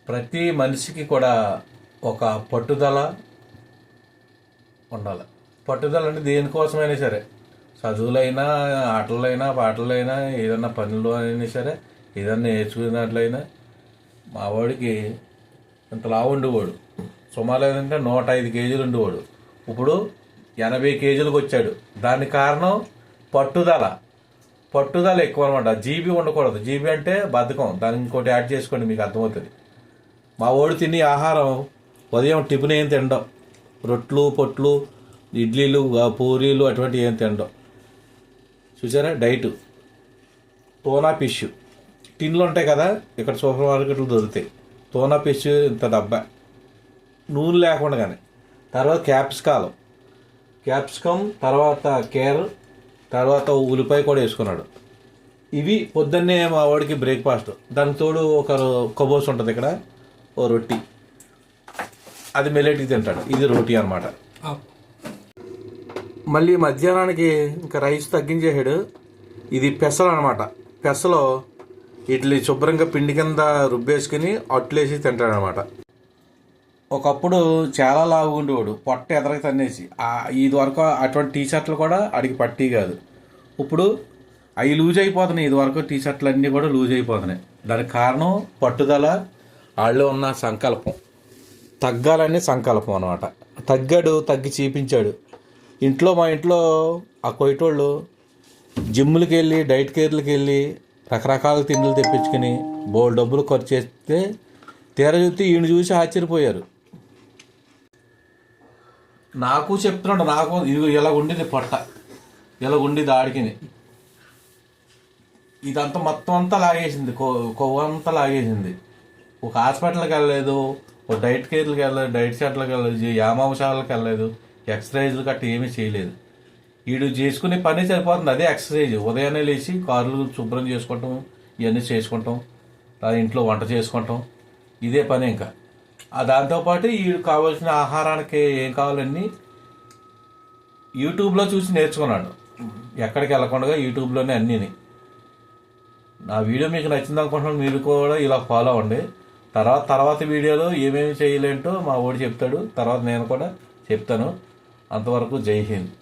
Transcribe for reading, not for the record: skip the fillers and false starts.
ప్రతి మనిషికి కూడా ఒక పట్టుదల ఉండాలి. పట్టుదల అంటే దేనికోసమైనా సరే, చదువులైనా, ఆటలైనా, పాటలైనా, ఏదన్నా పనులు అయినా సరే, ఏదన్నా నేర్చుకున్నట్లయినా. మా వాడికి ఇంత లావు ఉండేవాడు, సుమారు ఏంటంటే 105 కేజీలు ఉండేవాడు. ఇప్పుడు 80 కేజీలకు వచ్చాడు. దానికి కారణం పట్టుదల. పట్టుదల ఎక్కువ అనమాట. జీబీ ఉండకూడదు. జీబీ అంటే బద్ధకం. దానికి ఇంకోటి యాడ్ చేసుకోండి, మీకు అర్థమవుతుంది. మా వాడు తినే ఆహారం ఉదయం టిఫిన్ ఏం తినడం, రొట్లు, పొట్లు, ఇడ్లీలు, పూరీలు అటువంటివి ఏం తినడం. చూసారా డైట్. టోనా ఫిష్ టిన్లు ఉంటాయి కదా, ఇక్కడ సూపర్ మార్కెట్లు దొరుకుతాయి. టోనా ఫిష్ ఇంత డబ్బా, నూనె లేకుండా. కానీ తర్వాత క్యాప్సికం, తర్వాత కేర్, తర్వాత ఉల్లిపాయ కూడా వేసుకున్నాడు. ఇవి పొద్దున్నే మా వాడికి బ్రేక్ఫాస్ట్. దానికి తోడు ఒక కబోస్ ఉంటుంది ఇక్కడ, ఓ రొట్టి, అది మెల్లటికి తింటాడు. ఇది రోటీ అనమాట. మళ్ళీ మధ్యాహ్నానికి ఇంకా రైస్ తగ్గించేసాడు. ఇది పెసలు అనమాట. పెసలో ఇడ్లీ శుభ్రంగా పిండి కింద రుబ్బేసుకుని అట్లేసి తింటాడనమాట. ఒకప్పుడు చాలా లావుగుండేవాడు, పొట్ట ఎదరకి తన్నేసి. ఇది వరకు అటువంటి టీ షర్ట్లు కూడా అడిగి పట్టి కాదు. ఇప్పుడు అవి లూజ్ అయిపోతున్నాయి. ఇది వరకు టీ షర్ట్లు అన్నీ కూడా లూజ్ అయిపోతున్నాయి. దానికి కారణం పట్టుదల, వాళ్ళు ఉన్న సంకల్పం. తగ్గాలని సంకల్పం అనమాట. తగ్గాడు, తగ్గి చూపించాడు. మా ఇంట్లో ఆ కొయ్యటోళ్ళు జిమ్లకి వెళ్ళి, డైట్ కేర్లకి వెళ్ళి, రకరకాల తిండులు తెప్పించుకుని బోల్ డబ్బులు ఖర్చు చేస్తే తీర చూస్తే ఈయన చూసి ఆశ్చర్యపోయారు. నాకు చెప్తున్నాడు, నాకు ఇది ఇలా ఉండింది పొట్ట, ఇలా ఉండింది ఆడికిని. ఇదంతా మొత్తం అంతా లాగేసింది, కొవ్వంతా లాగేసింది. ఒక హాస్పిటల్కి వెళ్ళలేదు, ఒక డైట్ కేర్లకు వెళ్ళలేదు, డైట్ సెంటర్లకు వెళ్ళలేదు, వ్యాయామశాలకు వెళ్ళలేదు, ఎక్సర్సైజ్లు గట్ట ఏమీ చేయలేదు. వీడు చేసుకునే పని సరిపోతుంది, అదే ఎక్సర్సైజ్. ఉదయాన్నే లేచి కార్లు శుభ్రం చేసుకుంటాం, ఇవన్నీ చేసుకుంటాం, ఇంట్లో వంట చేసుకుంటాం, ఇదే పని. ఇంకా దాంతోపాటు వీడు కావాల్సిన ఆహారానికి ఏం కావాలన్నీ యూట్యూబ్లో చూసి నేర్చుకున్నాడు. ఎక్కడికి వెళ్ళకుండా యూట్యూబ్లోనే అన్నీని. నా వీడియో మీకు నచ్చింది అనుకుంటున్నాను. మీరు కూడా ఇలా ఫాలో అవ్వండి. తర్వాత వీడియోలో ఏమేమి చేయలేంటో మా వాడు చెప్తాడు, తర్వాత నేను కూడా చెప్తాను. అంతవరకు జై హింద్.